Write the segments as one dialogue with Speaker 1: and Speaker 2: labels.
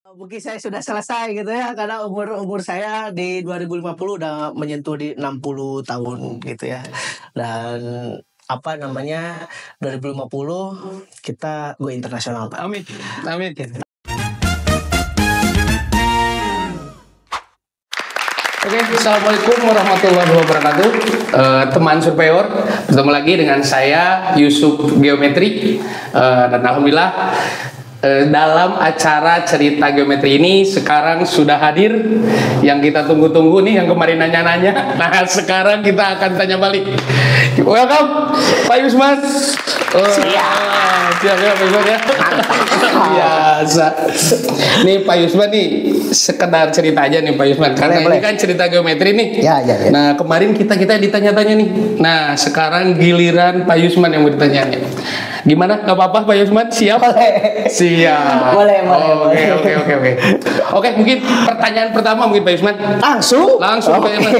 Speaker 1: Mungkin saya sudah selesai gitu ya, karena umur saya di 2050 udah menyentuh di 60 tahun gitu ya. Dan apa namanya 2050 kita go internasional, Pak.
Speaker 2: Amin. Amin. Oke, assalamualaikum warahmatullahi wabarakatuh. Teman surveyor, bertemu lagi dengan saya Yusuf Geometri, dan alhamdulillah dalam acara cerita geometri ini sekarang sudah hadir yang kita tunggu-tunggu nih, yang kemarin nanya-nanya. Nah, sekarang kita akan tanya balik. Welcome Pak Yusman. Siap ya Pak Yusman ya. Biasa. Nih Pak Yusman nih, sekedar cerita aja nih Pak Yusman, karena ini kan cerita geometri nih.
Speaker 1: Ya.
Speaker 2: Nah, kemarin kita ditanya-tanya nih. Nah, sekarang giliran Pak Yusman yang mau ditanya. Gimana? Gak apa-apa Pak Yusman? Siap? Siap.
Speaker 1: Boleh.
Speaker 2: Oke. Oke, mungkin pertanyaan pertama mungkin Pak Yusman. Langsung Pak Yusman.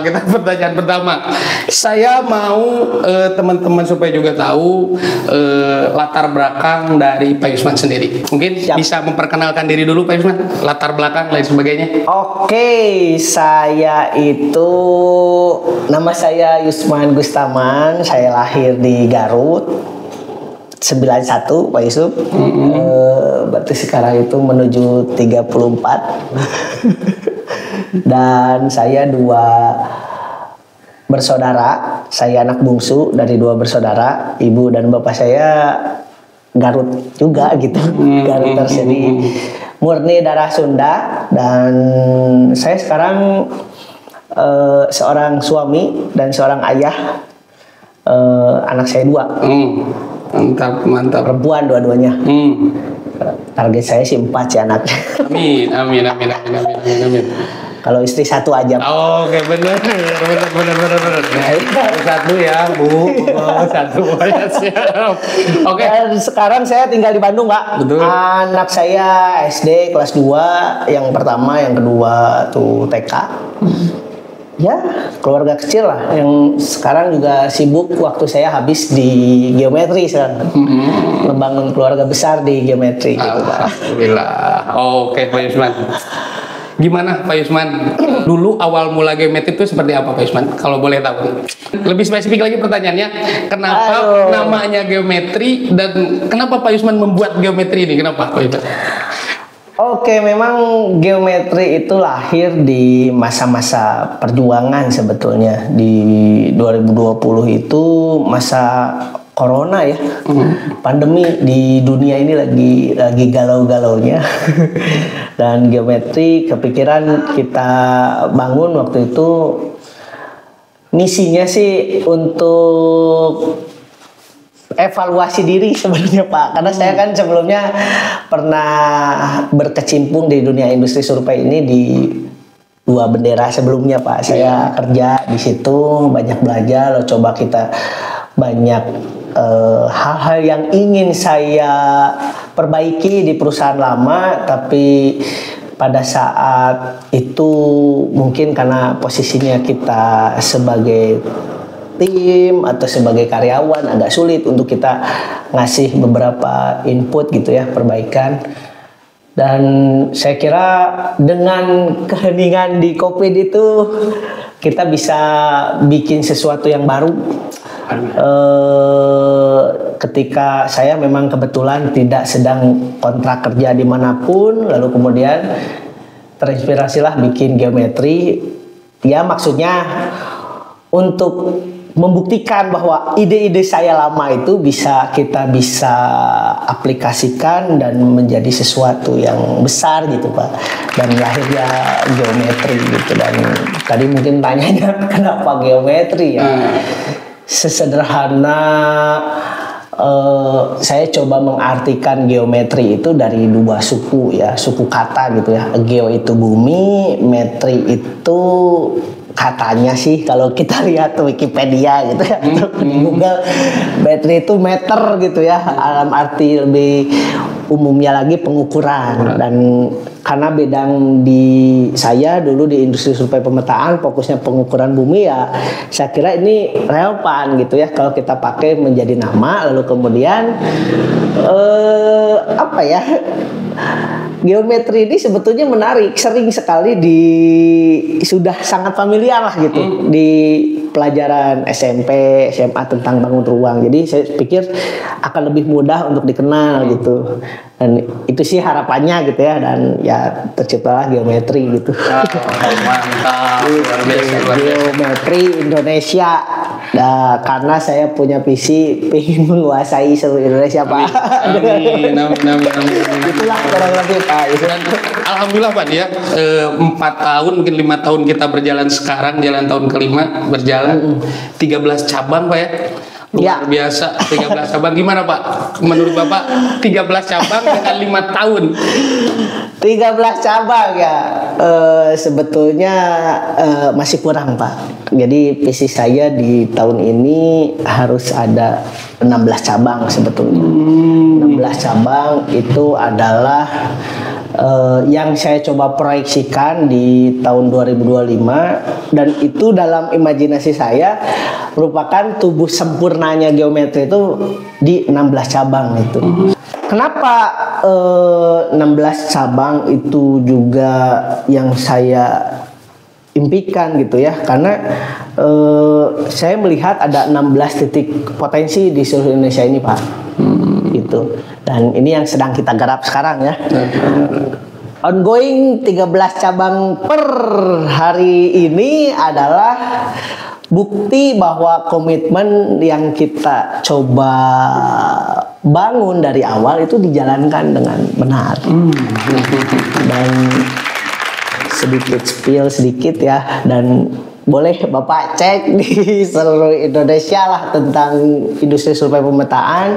Speaker 2: Kita pertanyaan pertama. Saya mau teman-teman supaya juga tahu latar belakang dari Pak Yusman sendiri. Mungkin bisa memperkenalkan diri dulu Pak Yusman, latar belakang lain sebagainya.
Speaker 1: Oke, nama saya Yusman Gustaman. Saya lahir di Garut 91 Pak Yusuf. Berarti sekarang itu menuju 34. Dan saya 2 bersaudara. Saya anak bungsu dari 2 bersaudara. Ibu dan bapak saya Garut juga gitu. Garut tersendiri, murni darah Sunda. Dan saya sekarang seorang suami dan seorang ayah. Anak saya 2.
Speaker 2: Mantap.
Speaker 1: Perempuan dua-duanya. Target saya sih 4 sih anaknya.
Speaker 2: Amin. Kalau
Speaker 1: istri 1 aja.
Speaker 2: Oke, benar. Satu ya, Bu. 1 ya, siap. Oke.
Speaker 1: Dan sekarang saya tinggal di Bandung, Pak.
Speaker 2: Betul.
Speaker 1: Anak saya SD kelas 2, yang pertama, yang kedua tuh TK. Ya, keluarga kecil lah yang sekarang juga sibuk. Waktu saya habis di geometri sekarang. Membangun keluarga besar di geometri gitu, Pak.
Speaker 2: Alhamdulillah. Oke, Pak Yusman. Gimana Pak Yusman? Dulu awal mula geometri itu seperti apa Pak Yusman? Kalau boleh tahu. Lebih spesifik lagi pertanyaannya, kenapa namanya geometri dan kenapa Pak Yusman membuat geometri ini? Kenapa Pak Yusman?
Speaker 1: Oke, memang geometri itu lahir di masa-masa perjuangan sebetulnya. Di 2020 itu masa corona ya. Pandemi di dunia ini lagi galau-galaunya. Dan geometri kepikiran kita bangun waktu itu. Misinya sih untuk evaluasi diri sebenarnya Pak, karena saya kan sebelumnya pernah berkecimpung di dunia industri survei ini di 2 bendera sebelumnya Pak. Saya kerja di situ, banyak belajar, coba kita banyak hal-hal yang ingin saya perbaiki di perusahaan lama, tapi pada saat itu mungkin karena posisinya kita sebagai tim atau sebagai karyawan agak sulit untuk kita ngasih beberapa input gitu ya, perbaikan. Dan saya kira dengan keheningan di COVID itu kita bisa bikin sesuatu yang baru. Ketika saya memang kebetulan tidak sedang kontrak kerja dimanapun, lalu kemudian terinspirasilah bikin geometri. Ya maksudnya untuk membuktikan bahwa ide-ide saya lama itu kita bisa aplikasikan dan menjadi sesuatu yang besar gitu Pak. Dan lahirnya geometri gitu. Dan tadi mungkin tanyanya kenapa geometri ya. Sesederhana saya coba mengartikan geometri itu dari 2 suku ya, suku kata gitu ya. Geo itu bumi, metri itu katanya sih kalau kita lihat Wikipedia gitu ya, di Google, metri itu meter gitu ya, dalam arti lebih umumnya lagi pengukuran. Dan karena bidang di saya dulu di industri survei pemetaan fokusnya pengukuran bumi ya, saya kira ini relevan gitu ya kalau kita pakai menjadi nama. Lalu kemudian geometri ini sebetulnya menarik, sering sekali sudah sangat familiar lah gitu di pelajaran SMP, SMA tentang bangun ruang. Jadi saya pikir akan lebih mudah untuk dikenal gitu. Dan itu sih harapannya gitu ya, dan ya terciptalah geometri gitu.
Speaker 2: Mantap, luar biasa.
Speaker 1: Geometri Indonesia. Nah, karena saya punya visi ingin menguasai seluruh Indonesia, Pak.
Speaker 2: Amin.
Speaker 1: Itulah kurang lebih, Pak.
Speaker 2: Dan alhamdulillah Pak ya, 4 tahun mungkin 5 tahun kita berjalan, sekarang jalan tahun kelima berjalan, 13 cabang Pak ya. Luar biasa, 13 cabang. Gimana Pak? Menurut Bapak 13 cabang dengan 5 tahun?
Speaker 1: 13 cabang ya, sebetulnya masih kurang Pak. Jadi visi saya di tahun ini harus ada 16 cabang sebetulnya. 16 cabang itu adalah yang saya coba proyeksikan di tahun 2025, dan itu dalam imajinasi saya merupakan tubuh sempurnanya geometri itu di 16 cabang itu. Kenapa 16 cabang itu juga yang saya impikan gitu ya, karena saya melihat ada 16 titik potensi di seluruh Indonesia ini Pak. Gitu. Dan ini yang sedang kita garap sekarang ya. Ongoing 13 cabang per hari ini adalah bukti bahwa komitmen yang kita coba bangun dari awal itu dijalankan dengan benar. Dan sedikit spill sedikit ya, dan boleh Bapak cek di seluruh Indonesia lah tentang industri survei pemetaan,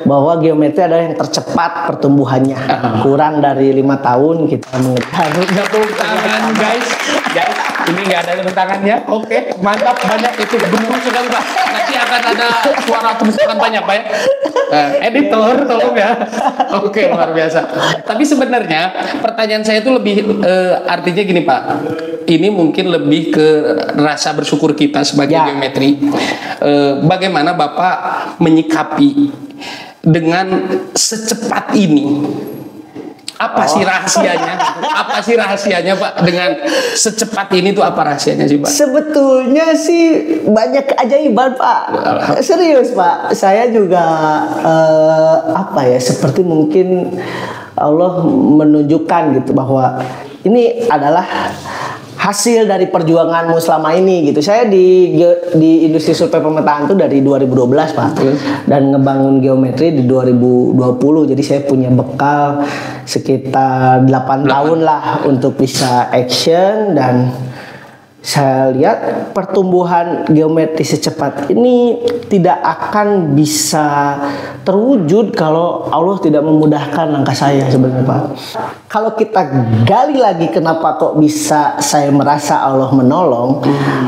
Speaker 1: bahwa geometri adalah yang tercepat pertumbuhannya. Kurang dari 5 tahun kita mengejar.
Speaker 2: Tepuk tangan guys. Ini nggak ada tepuk tangannya. Oke, mantap, banyak itu benar sekali Pak. Nanti akan ada suara tepuk tangan banyak Pak ya. Editor tolong ya. Oke, luar biasa. Tapi sebenarnya pertanyaan saya itu lebih artinya gini Pak. Ini mungkin lebih ke rasa bersyukur kita sebagai geometri. Bagaimana Bapak menyikapi dengan secepat ini? Apa sih rahasianya? Apa sih rahasianya Pak dengan secepat ini tuh, apa rahasianya sih Pak?
Speaker 1: Sebetulnya sih banyak keajaiban Pak. Serius Pak. Saya juga apa ya, seperti mungkin Allah menunjukkan gitu bahwa ini adalah hasil dari perjuanganmu selama ini gitu. Saya di industri survei pemetaan itu dari 2012 Pak, dan ngebangun geometri di 2020. Jadi saya punya bekal sekitar 8 tahun lah untuk bisa action, dan saya lihat pertumbuhan geometri secepat ini tidak akan bisa terwujud kalau Allah tidak memudahkan langkah saya sebenarnya Pak. Kalau kita gali lagi kenapa kok bisa saya merasa Allah menolong,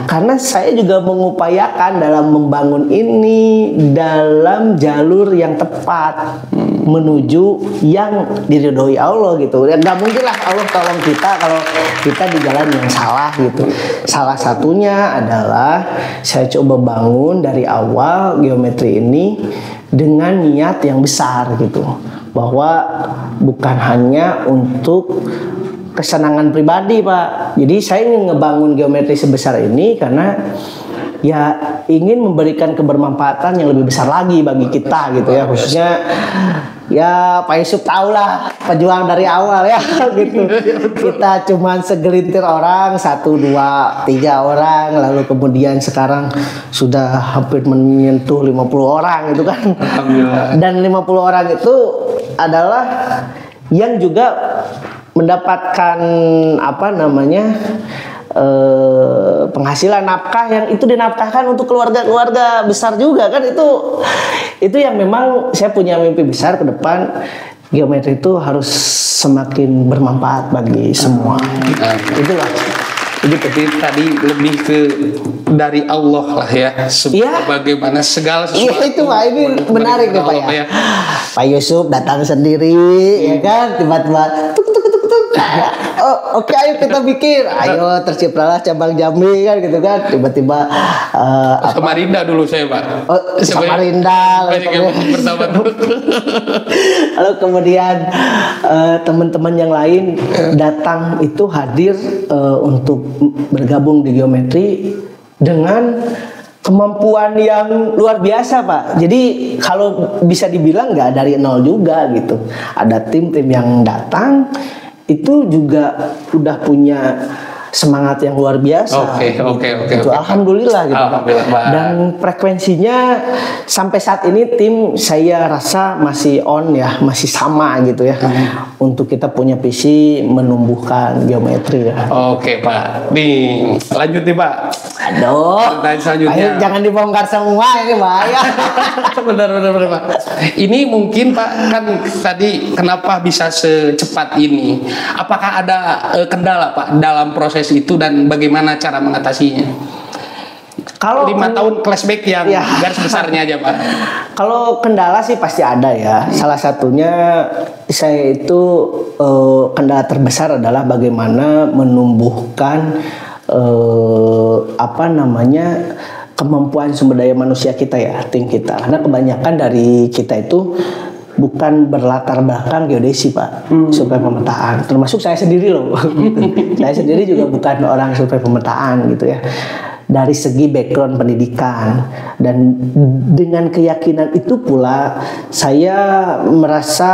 Speaker 1: karena saya juga mengupayakan dalam membangun ini dalam jalur yang tepat menuju yang diridhoi Allah gitu. Ya nggak mungkin lah Allah tolong kita kalau kita di jalan yang salah gitu. Salah satunya adalah saya coba bangun dari awal geometri ini dengan niat yang besar gitu, bahwa bukan hanya untuk kesenangan pribadi Pak. Jadi saya ingin ngebangun geometri sebesar ini karena ya ingin memberikan kebermanfaatan yang lebih besar lagi bagi kita gitu ya, khususnya ya Pak Yusuf tahu lah pejuang dari awal ya gitu. Kita cuman segelintir orang, 1, 2, 3 orang, lalu kemudian sekarang sudah hampir menyentuh 50 orang gitu kan. Dan 50 orang itu adalah yang juga mendapatkan apa namanya penghasilan nafkah yang itu dinafkahkan untuk keluarga-keluarga besar juga kan. Itu yang memang saya punya mimpi besar ke depan, geometri itu harus semakin bermanfaat bagi semua. Itulah.
Speaker 2: Jadi tadi lebih ke dari Allah lah ya, bagaimana segala sesuatu.
Speaker 1: Iya itu Pak, ini menarik nih Pak ya. Pak Yusuf datang sendiri ya kan, tiba-tiba tuk tuk tuk tuk, Oh, oke, ayo kita bikin. Ayo terciptalah cabang Jambi kan gitu kan. Tiba-tiba
Speaker 2: Samarinda dulu saya, Pak.
Speaker 1: Oh, Samarinda.
Speaker 2: Pertama dulu.
Speaker 1: Lalu kemudian teman-teman yang lain datang itu hadir untuk bergabung di geometri dengan kemampuan yang luar biasa, Pak. Jadi kalau bisa dibilang nggak dari nol juga gitu. Ada tim-tim yang datang itu juga udah punya semangat yang luar biasa.
Speaker 2: Oke.
Speaker 1: Alhamdulillah gitu.
Speaker 2: Alhamdulillah, Pak.
Speaker 1: Dan frekuensinya sampai saat ini tim saya rasa masih on ya, masih sama gitu ya. Untuk kita punya visi menumbuhkan geometri ya.
Speaker 2: Oke, Pak. Nih, lanjut nih, Pak.
Speaker 1: Aduh.
Speaker 2: Pertanyaan selanjutnya.
Speaker 1: Ayo, jangan dibongkar semua, ini bahaya.
Speaker 2: benar, Pak. Ini mungkin, Pak, kan tadi kenapa bisa secepat ini? Apakah ada kendala, Pak, dalam proses itu dan bagaimana cara mengatasinya?
Speaker 1: Kalau
Speaker 2: 5 tahun flashback yang garis besarnya aja, Pak.
Speaker 1: Kalau kendala sih pasti ada ya. Salah satunya saya itu kendala terbesar adalah bagaimana menumbuhkan kemampuan sumber daya manusia kita ya, tim kita. Karena kebanyakan dari kita itu bukan berlatar belakang geodesi, Pak, survei pemetaan. Termasuk saya sendiri loh. Saya sendiri juga bukan orang survei pemetaan gitu ya. Dari segi background pendidikan, dan dengan keyakinan itu pula saya merasa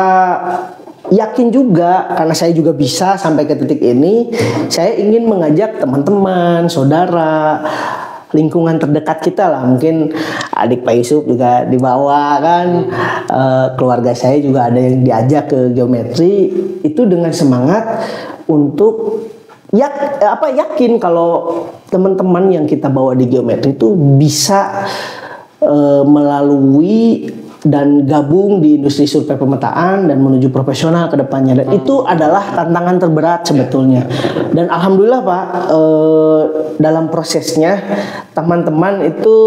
Speaker 1: yakin juga, karena saya juga bisa sampai ke titik ini. Saya ingin mengajak teman-teman, saudara, lingkungan terdekat kita lah, mungkin adik Pak Yusuf juga dibawa kan, keluarga saya juga ada yang diajak ke geometri, itu dengan semangat untuk yakin kalau teman-teman yang kita bawa di geometri itu bisa melalui dan gabung di industri survei pemetaan dan menuju profesional ke depannya. Dan itu adalah tantangan terberat sebetulnya. Dan alhamdulillah, Pak, dalam prosesnya teman-teman itu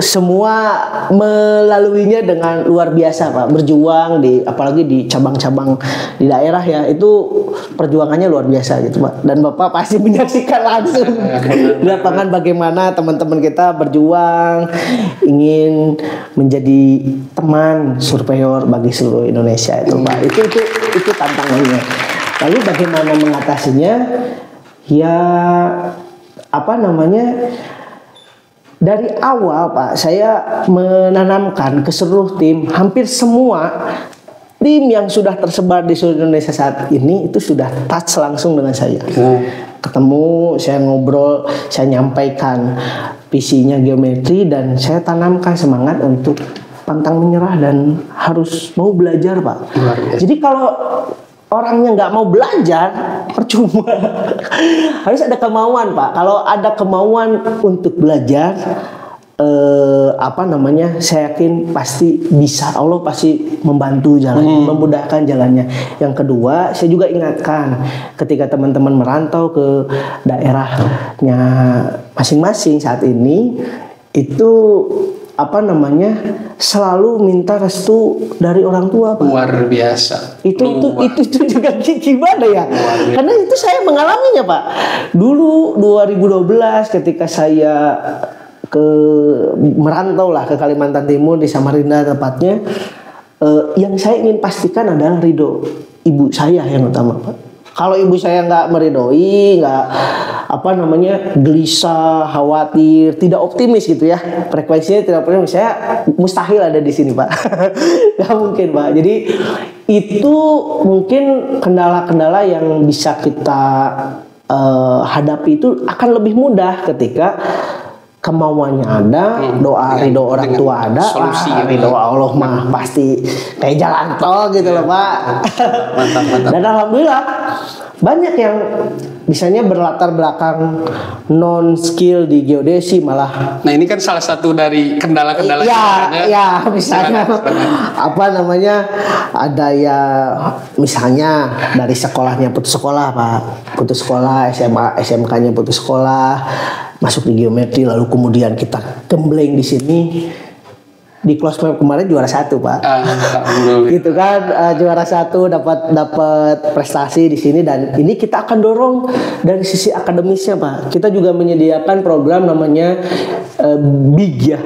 Speaker 1: semua melaluinya dengan luar biasa, Pak. Berjuang apalagi di cabang-cabang di daerah ya, itu perjuangannya luar biasa gitu, Pak. Dan Bapak pasti menyaksikan langsung di lapangan bagaimana teman-teman kita berjuang ingin menjadi teman surveyor bagi seluruh Indonesia itu, Pak. Itu tantangannya. Lalu bagaimana mengatasinya? Ya dari awal, Pak, saya menanamkan ke seluruh tim, hampir semua tim yang sudah tersebar di seluruh Indonesia saat ini itu sudah touch langsung dengan saya. Ketemu, saya ngobrol, saya nyampaikan visinya geometri, dan saya tanamkan semangat untuk pantang menyerah dan harus mau belajar, Pak. Jadi kalau orangnya nggak mau belajar, percuma. Harus ada kemauan, Pak. Kalau ada kemauan untuk belajar, saya yakin pasti bisa. Allah pasti membantu jalannya, memudahkan jalannya. Yang kedua, saya juga ingatkan ketika teman-teman merantau ke daerahnya masing-masing saat ini, itu selalu minta restu dari orang tua, Pak.
Speaker 2: Luar biasa.
Speaker 1: Itu juga gimana ya? Karena itu saya mengalaminya, Pak. Dulu 2012 ketika saya merantau lah ke Kalimantan Timur, di Samarinda tepatnya, yang saya ingin pastikan adalah ridho ibu saya yang utama, Pak. Kalau ibu saya nggak meridoi, nggak gelisah, khawatir, tidak optimis gitu ya, frekuensinya tidak optimis, saya mustahil ada di sini, Pak. Nggak mungkin, Pak. Jadi itu mungkin kendala-kendala yang bisa kita hadapi itu akan lebih mudah ketika kemauannya ada, ridho orang tua ada, ridho Allah mah pasti kayak jalan tol gitu loh, Pak. Mantap. Dan alhamdulillah banyak yang misalnya berlatar belakang non skill di geodesi malah.
Speaker 2: Nah, ini kan salah satu dari kendala-kendala.
Speaker 1: Ya, misalnya ada ya, misalnya dari sekolahnya putus sekolah, Pak. Putus sekolah, SMA, SMK-nya putus sekolah, masuk di geometri, lalu kemudian kita gembleng di sini. di close map kemarin juara 1 Pak.
Speaker 2: Alhamdulillah.
Speaker 1: Gitu kan, juara 1 dapat prestasi di sini, dan ini kita akan dorong dari sisi akademisnya Pak. Kita juga menyediakan program namanya BIG ya,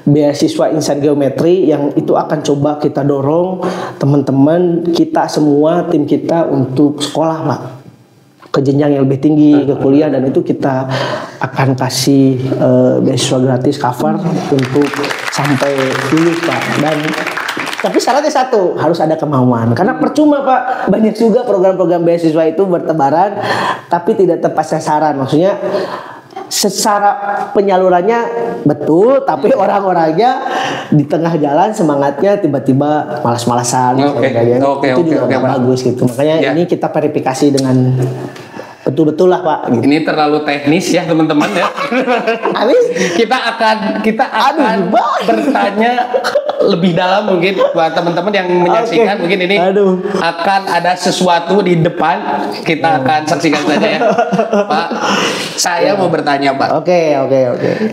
Speaker 1: beasiswa insan geometri, yang itu akan coba kita dorong teman-teman kita semua, tim kita untuk sekolah Pak, ke jenjang yang lebih tinggi, ke kuliah, dan itu kita akan kasih beasiswa gratis cover untuk sampai lulus Pak. Dan tapi syaratnya satu, harus ada kemauan, karena percuma Pak, banyak juga program-program beasiswa itu bertebaran tapi tidak tepat sasaran. Maksudnya secara penyalurannya betul, tapi orang-orangnya di tengah jalan semangatnya tiba-tiba malas-malasan. Itu juga nggak bagus gitu. Makanya ini kita verifikasi dengan betul-betul lah Pak. Gitu.
Speaker 2: Ini terlalu teknis ya teman-teman ya. kita akan bertanya lebih dalam mungkin buat teman-teman yang menyaksikan. Mungkin ini akan ada sesuatu di depan, kita akan saksikan saja ya Pak. Saya mau bertanya Pak.
Speaker 1: Oke.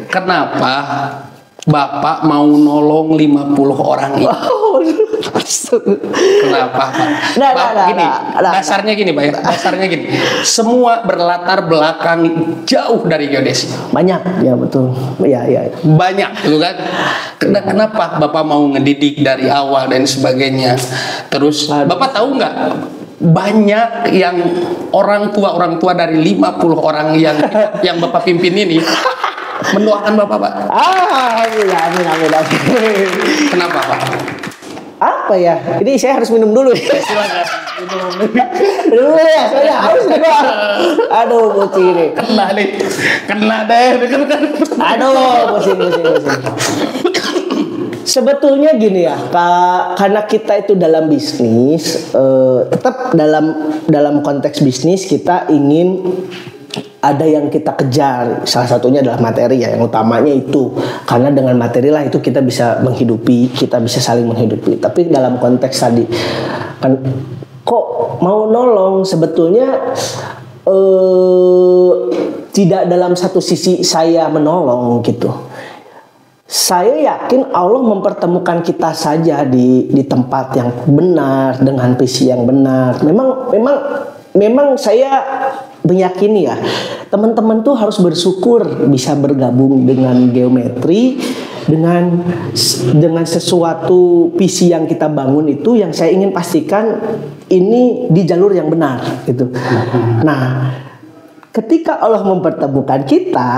Speaker 2: Kenapa Bapak mau nolong 50 orang ini? Kenapa Pak? Dasarnya gini Pak ya. Dasarnya gini. Semua berlatar belakang jauh dari geodesi.
Speaker 1: Banyak, ya betul. Ya.
Speaker 2: Banyak, gitu kan? Kenapa Bapak mau ngedidik dari awal dan sebagainya? Terus Bapak tahu nggak? Banyak yang orang tua dari 50 orang yang Bapak pimpin ini mendoakan Bapak Pak.
Speaker 1: Amin.
Speaker 2: Kenapa Pak?
Speaker 1: Apa ya? Ini saya harus minum dulu.
Speaker 2: Silakan.
Speaker 1: Dulu ya, saya harus doa. Aduh, bocil ini.
Speaker 2: Kena deh.
Speaker 1: Aduh, pusing. Sebetulnya gini ya, karena kita itu dalam bisnis, tetap dalam konteks bisnis kita ingin ada yang kita kejar. Salah satunya adalah materi ya, yang utamanya itu, karena dengan materi lah itu kita bisa menghidupi, kita bisa saling menghidupi. Tapi dalam konteks tadi kan kok mau nolong, sebetulnya tidak dalam satu sisi saya menolong gitu. Saya yakin Allah mempertemukan kita saja di tempat yang benar, dengan visi yang benar. Memang saya meyakini ya, teman-teman tuh harus bersyukur bisa bergabung dengan geometri, dengan sesuatu visi yang kita bangun itu, yang saya ingin pastikan ini di jalur yang benar gitu. Nah, ketika Allah mempertemukan kita,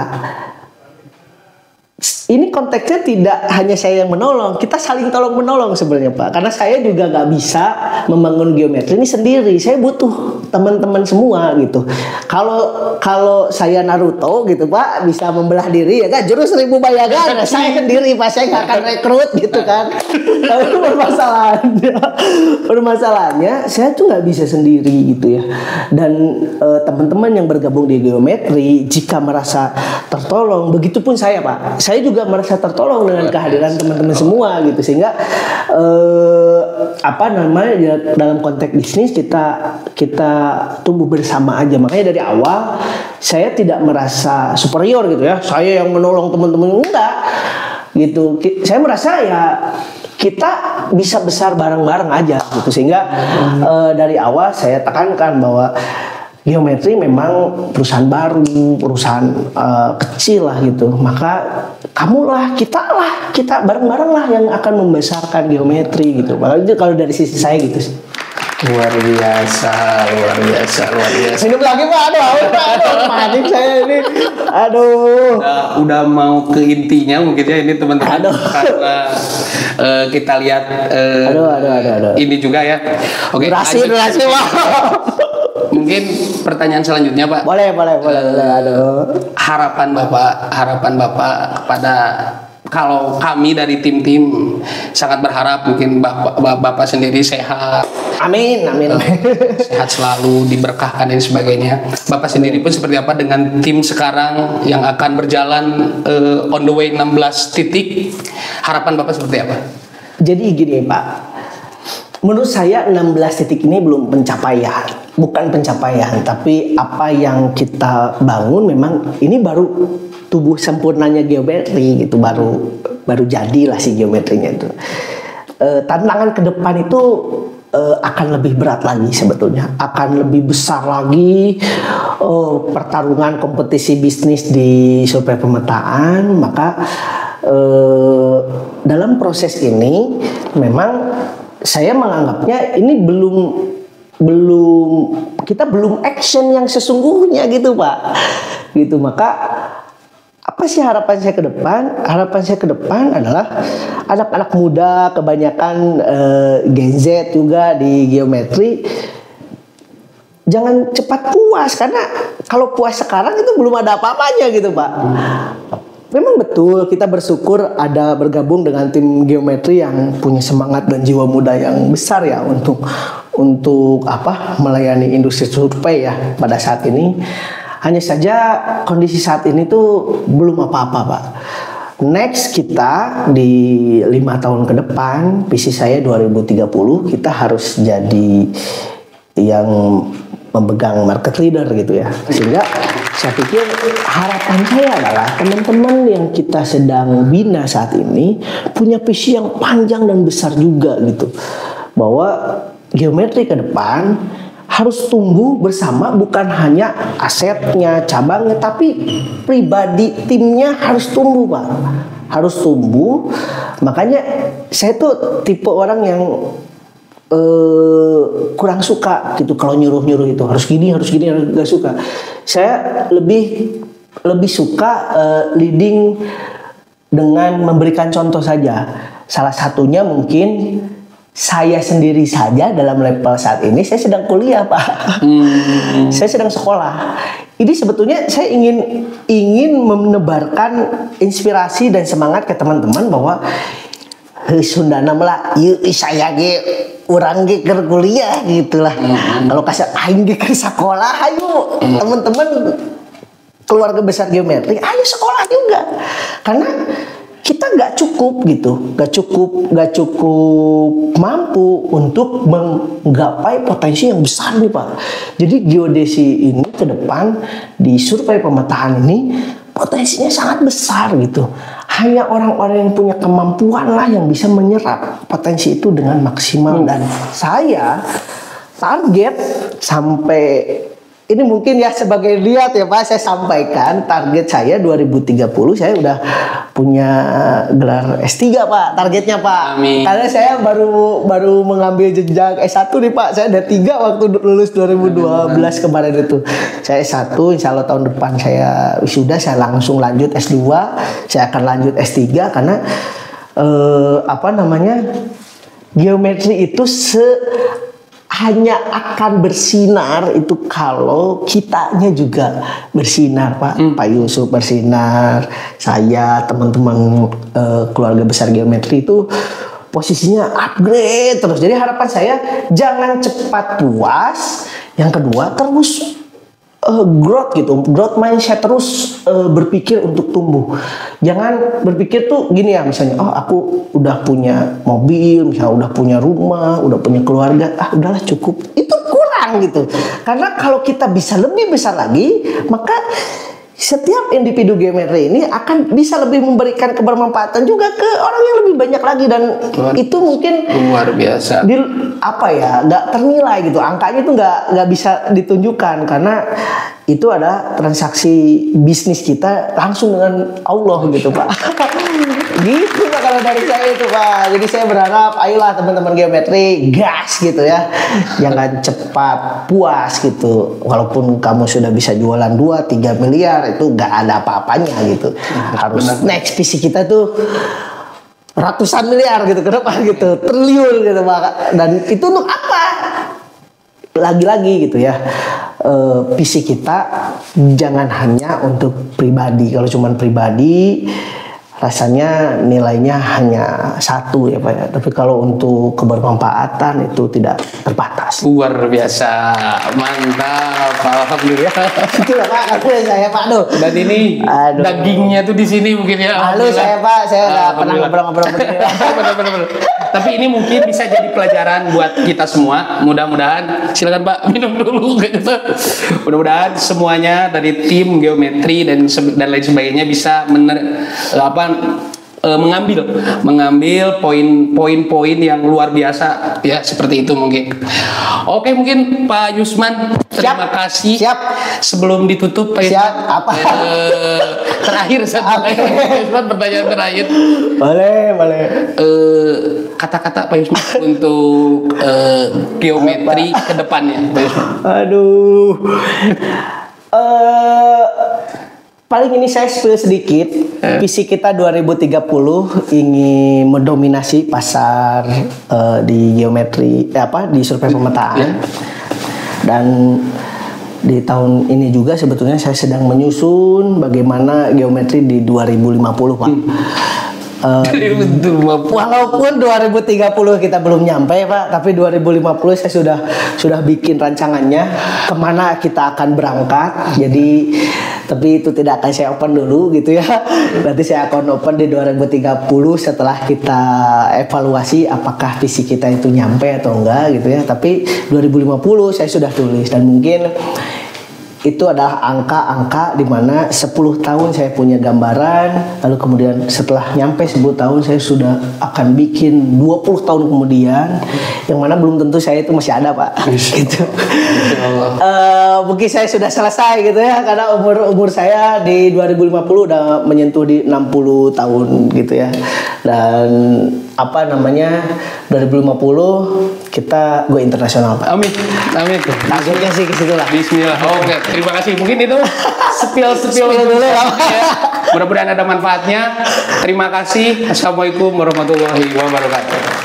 Speaker 1: ini konteksnya tidak hanya saya yang menolong, kita saling tolong menolong sebenarnya Pak. Karena saya juga nggak bisa membangun geometri ini sendiri, saya butuh teman-teman semua gitu. Kalau saya Naruto gitu Pak, bisa membelah diri ya kan, jurus 1000 bayangan. Saya sendiri Pak, saya nggak akan rekrut gitu kan. Tapi permasalahannya saya tuh nggak bisa sendiri gitu ya. Dan teman-teman yang bergabung di geometri, jika merasa tertolong, begitupun saya Pak, saya juga merasa tertolong dengan kehadiran teman-teman semua gitu, sehingga dalam konteks bisnis kita tumbuh bersama aja. Makanya dari awal saya tidak merasa superior gitu ya, saya yang menolong teman-teman, enggak gitu. Saya merasa ya kita bisa besar bareng-bareng aja gitu, sehingga dari awal saya tekankan bahwa geometri memang perusahaan baru, perusahaan kecil lah gitu. Maka kita bareng-bareng lah yang akan membesarkan geometri gitu. Makanya kalau dari sisi saya gitu sih.
Speaker 2: Luar biasa.
Speaker 1: Minum lagi Pak, aduh, panik saya ini. Aduh.
Speaker 2: Udah mau ke intinya mungkin ya ini teman-teman. Karena kita lihat
Speaker 1: aduh.
Speaker 2: ini juga ya. Oke.
Speaker 1: Durasi Pak.
Speaker 2: Mungkin pertanyaan selanjutnya Pak.
Speaker 1: Boleh. Aduh.
Speaker 2: Harapan Bapak kepada, kalau kami dari tim-tim sangat berharap mungkin Bapak sendiri sehat.
Speaker 1: Amin.
Speaker 2: Sehat selalu, diberkahkan dan sebagainya. Bapak sendiri pun seperti apa dengan tim sekarang yang akan berjalan on the way 16 titik? Harapan Bapak seperti apa?
Speaker 1: Jadi gini Pak, Menurut saya 16 titik ini belum pencapaian. Bukan pencapaian, tapi apa yang kita bangun memang ini baru tubuh sempurnanya geometri gitu, baru jadilah si geometrinya itu. Tantangan ke depan itu akan lebih berat lagi sebetulnya, akan lebih besar lagi pertarungan kompetisi bisnis di survei pemetaan. Maka dalam proses ini memang saya menganggapnya ini kita belum action yang sesungguhnya gitu Pak, gitu. Maka apa sih harapan saya ke depan? Harapan saya ke depan adalah anak-anak muda, kebanyakan Gen Z juga di geometri, jangan cepat puas, karena kalau puas sekarang itu belum ada apa-apanya gitu Pak. Memang betul kita bersyukur ada bergabung dengan tim geometri yang punya semangat dan jiwa muda yang besar ya untuk melayani industri survei ya pada saat ini. Hanya saja kondisi saat ini tuh belum apa-apa Pak. Next kita di 5 tahun ke depan, visi saya 2030 kita harus jadi yang memegang market leader gitu ya. Sehingga saya pikir harapan saya adalah teman-teman yang kita sedang bina saat ini punya visi yang panjang dan besar juga gitu. Bahwa geometri ke depan harus tumbuh bersama, bukan hanya asetnya, cabangnya, tapi pribadi timnya harus tumbuh Pak. Harus tumbuh. Makanya saya tuh tipe orang yang kurang suka gitu kalau nyuruh-nyuruh itu harus gini gak suka. Saya lebih suka leading dengan memberikan contoh saja. Salah satunya mungkin saya sendiri saja dalam level saat ini saya sedang kuliah Pak. Saya sedang sekolah. Ini sebetulnya saya ingin menebarkan inspirasi dan semangat ke teman-teman bahwa Sundana melah yuk saya ge urang ge keur kuliah gitulah. Kalau kasih aing ge ke sekolah, ayo teman-teman keluarga besar geometri, ayo sekolah juga. Karena kita nggak cukup gitu, nggak cukup mampu untuk menggapai potensi yang besar nih Pak. Jadi geodesi ini ke depan di survei pemetaan ini potensinya sangat besar gitu. Hanya orang-orang yang punya kemampuan lah yang bisa menyerap potensi itu dengan maksimal. Dan saya target sampai ini mungkin ya sebagai lihat ya Pak, saya sampaikan target saya 2030 saya udah punya gelar S3 Pak, targetnya Pak.
Speaker 2: Amin.
Speaker 1: Karena saya baru mengambil jenjang S1 nih Pak. Saya ada 3 waktu lulus 2012 kemarin itu. Saya S1, insya Allah tahun depan saya wisuda, saya langsung lanjut S2, saya akan lanjut S3 karena geometri itu hanya akan bersinar itu kalau kitanya juga bersinar Pak. Pak Yusuf bersinar, saya teman-teman keluarga besar geometri itu posisinya upgrade terus. Jadi harapan saya jangan cepat puas. Yang kedua terus growth gitu, growth mindset, terus berpikir untuk tumbuh. Jangan berpikir tuh gini ya, misalnya oh aku udah punya mobil, misalnya udah punya rumah, udah punya keluarga, udahlah cukup. Itu kurang gitu. Karena kalau kita bisa lebih besar lagi, maka setiap individu geometri ini akan bisa lebih memberikan kebermanfaatan juga ke orang yang lebih banyak lagi. Dan itu mungkin
Speaker 2: luar biasa.
Speaker 1: Nggak ternilai gitu. Angkanya itu nggak bisa ditunjukkan karena itu adalah transaksi bisnis kita langsung dengan Allah gitu Pak. Gitu Pak kalau dari saya itu Pak. Jadi saya berharap ayolah teman-teman geometri gas gitu ya. Jangan cepat puas gitu. Walaupun kamu sudah bisa jualan 2-3 miliar itu nggak ada apa-apanya gitu. Harus next visi kita tuh ratusan miliar gitu ke depan gitu, triliun gitu Pak. Dan itu untuk apa? Lagi-lagi gitu ya, visi kita jangan hanya untuk pribadi. Kalau cuma pribadi rasanya nilainya hanya 1 ya Pak ya. Tapi kalau untuk kebermanfaatan itu tidak terbatas.
Speaker 2: Luar biasa, mantap, alhamdulillah.
Speaker 1: Itulah Pak, aku saya Pak. Aduh.
Speaker 2: Dan ini dagingnya tuh di sini mungkin ya.
Speaker 1: Halo saya Pak, saya nggak pernah ngobrol-ngobrol begini.
Speaker 2: Bener. Tapi ini mungkin bisa jadi pelajaran buat kita semua. Mudah-mudahan, silakan Pak minum dulu. Mudah-mudahan semuanya dari tim geometri dan lain sebagainya bisa mengambil poin-poin yang luar biasa ya, seperti itu mungkin. Oke, mungkin Pak Yusman, terima kasih.
Speaker 1: Siap.
Speaker 2: Sebelum ditutup Pak
Speaker 1: Siap. Apa?
Speaker 2: Terakhir Pak Yusman, pertanyaan terakhir.
Speaker 1: Boleh.
Speaker 2: Kata-kata Pak Yusman untuk geometri ke depannya, Pak Yusman.
Speaker 1: Aduh. Paling ini saya spill sedikit. Visi kita 2030 ingin mendominasi pasar di geometri di survei pemetaan. Dan di tahun ini juga sebetulnya saya sedang menyusun bagaimana geometri di 2050 Pak. Walaupun 2030 kita belum nyampe Pak, tapi 2050 saya sudah bikin rancangannya kemana kita akan berangkat. Jadi tapi itu tidak akan saya open dulu gitu ya. Berarti saya akan open di 2030 setelah kita evaluasi apakah visi kita itu nyampe atau enggak gitu ya. Tapi 2050 saya sudah tulis, dan mungkin itu adalah angka-angka di mana 10 tahun saya punya gambaran, lalu kemudian setelah nyampe 10 tahun saya sudah akan bikin 20 tahun kemudian, yang mana belum tentu saya itu masih ada Pak. Gitu. Mungkin saya sudah selesai gitu ya, karena umur saya di 2050 udah menyentuh di 60 tahun gitu ya. Dan 2050 kita go internasional Pak.
Speaker 2: Amin.
Speaker 1: Targetnya sih ke situ lah.
Speaker 2: Bismillah. Oke, terima kasih. Mungkin itu spill dulu ya. Mudah-mudahan ada manfaatnya. Terima kasih. Assalamualaikum warahmatullahi wabarakatuh.